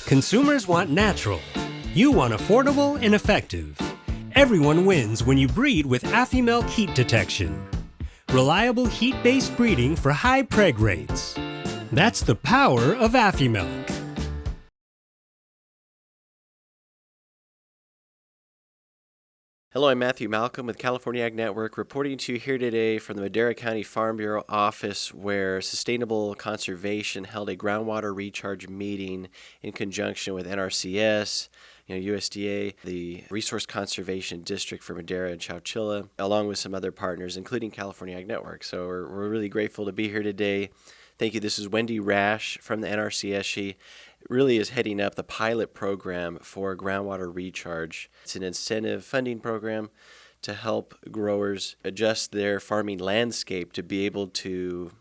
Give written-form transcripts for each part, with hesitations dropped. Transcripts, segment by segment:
Consumers want natural. You want affordable and effective. Everyone wins when you breed with Affimilk heat detection. Reliable heat-based breeding for high preg rates. That's the power of Affimilk. Hello, I'm Matthew Malcolm with California Ag Network, reporting to you here today from the Madera County Farm Bureau office, where Sustainable Conservation held a groundwater recharge meeting in conjunction with NRCS, USDA, the Resource Conservation District for Madera and Chowchilla, along with some other partners, including California Ag Network. So we're really grateful to be here today. Thank you. This is Wendy Rash from the NRCS. She really is heading up the pilot program for groundwater recharge. It's an incentive funding program to help growers adjust their farming landscape to be able to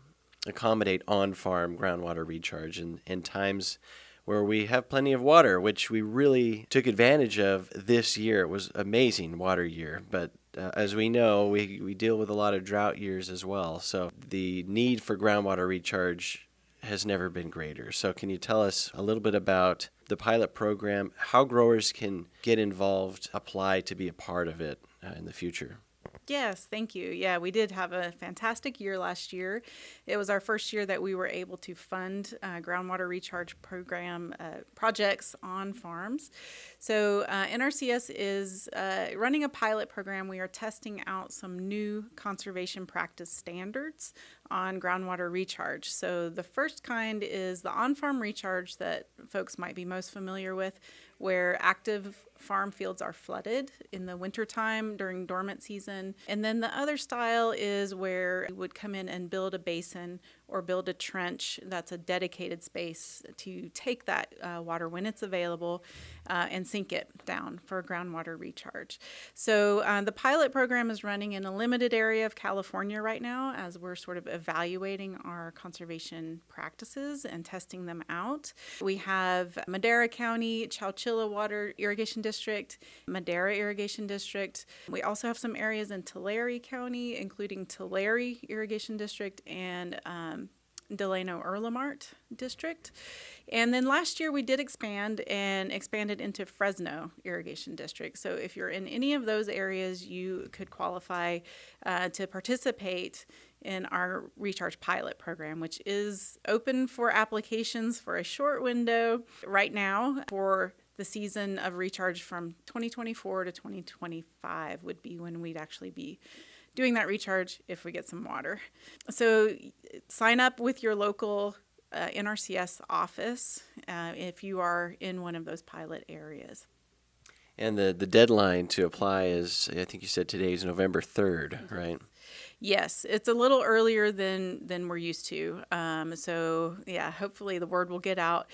accommodate on-farm groundwater recharge in times where we have plenty of water, which we really took advantage of this year. It was amazing water year, but as we know, we deal with a lot of drought years as well. So the need for groundwater recharge has never been greater. So can you tell us a little bit about the pilot program, how growers can get involved, apply to be a part of it in the future? Yes, thank you. Yeah, we did have a fantastic year last year. It was our first year that we were able to fund groundwater recharge program projects on farms. So NRCS is running a pilot program. We are testing out some new conservation practice standards on groundwater recharge. So the first kind is the on-farm recharge that folks might be most familiar with, where active farm fields are flooded in the wintertime during dormant season. And then the other style is where you would come in and build a basin or build a trench that's a dedicated space to take that water when it's available and sink it down for groundwater recharge. So the pilot program is running in a limited area of California right now as we're sort of evaluating our conservation practices and testing them out. We have Madera County, Chowchilla Water Irrigation District, Madera Irrigation District. We also have some areas in Tulare County, including Tulare Irrigation District and Delano Erlemart District. And then last year we did expanded into Fresno Irrigation District. So if you're in any of those areas, you could qualify to participate in our recharge pilot program, which is open for applications for a short window right now for the season of recharge from 2024 to 2025 would be when we'd actually be doing that recharge if we get some water. So sign up with your local NRCS office if you are in one of those pilot areas. And the deadline to apply is, I think you said today is November 3rd, right? Yes, it's a little earlier than we're used to. So yeah, hopefully the word will get out.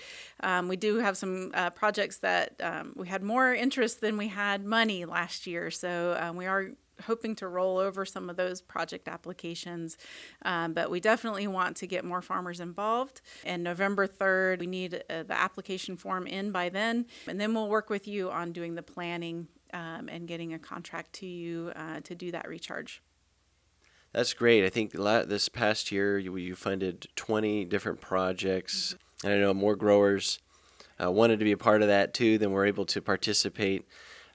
We do have some projects that we had more interest than we had money last year. So we are hoping to roll over some of those project applications, but we definitely want to get more farmers involved. And November 3rd, we need the application form in by then, and then we'll work with you on doing the planning and getting a contract to you to do that recharge. That's great. I think this past year you funded 20 different projects, and I know more growers wanted to be a part of that too than were able to participate.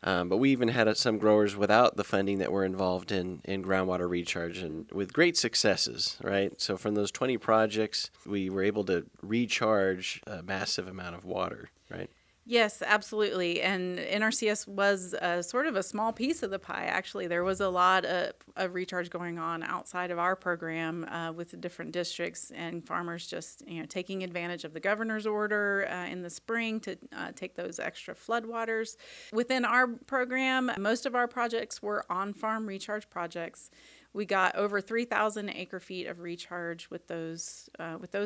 But we even had some growers without the funding that were involved in groundwater recharge, and with great successes, right? So from those 20 projects, we were able to recharge a massive amount of water, right? Yes, absolutely. And NRCS was sort of a small piece of the pie. Actually, there was a lot of recharge going on outside of our program with the different districts and farmers just taking advantage of the governor's order in the spring to take those extra floodwaters. Within our program, most of our projects were on-farm recharge projects. We got over 3,000 acre feet of recharge with those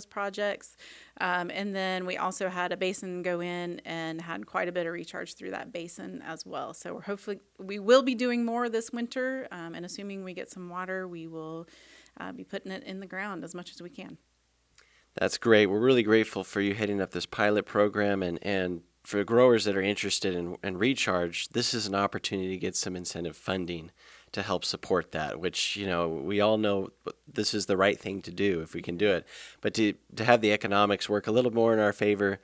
projects, and then we also had a basin go in and had quite a bit of recharge through that basin as well. So we will be doing more this winter, and assuming we get some water, we will be putting it in the ground as much as we can. That's great. We're really grateful for you heading up this pilot program, and for growers that are interested in recharge, this is an opportunity to get some incentive funding to help support that, which, we all know this is the right thing to do if we can do it. But to have the economics work a little more in our favor,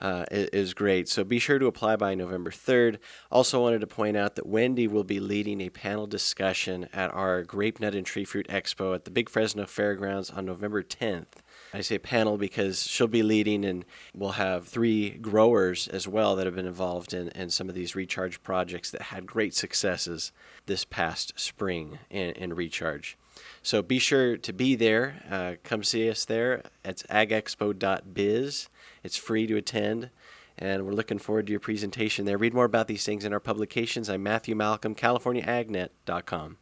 is great. So be sure to apply by November 3rd. Also wanted to point out that Wendy will be leading a panel discussion at our Grape Nut and Tree Fruit Expo at the Big Fresno Fairgrounds on November 10th. I say panel because she'll be leading, and we'll have 3 growers as well that have been involved in some of these recharge projects that had great successes this past spring in recharge. So be sure to be there. Come see us there. It's agexpo.biz. It's free to attend, and we're looking forward to your presentation there. Read more about these things in our publications. I'm Matthew Malcolm, CaliforniaAgNet.com.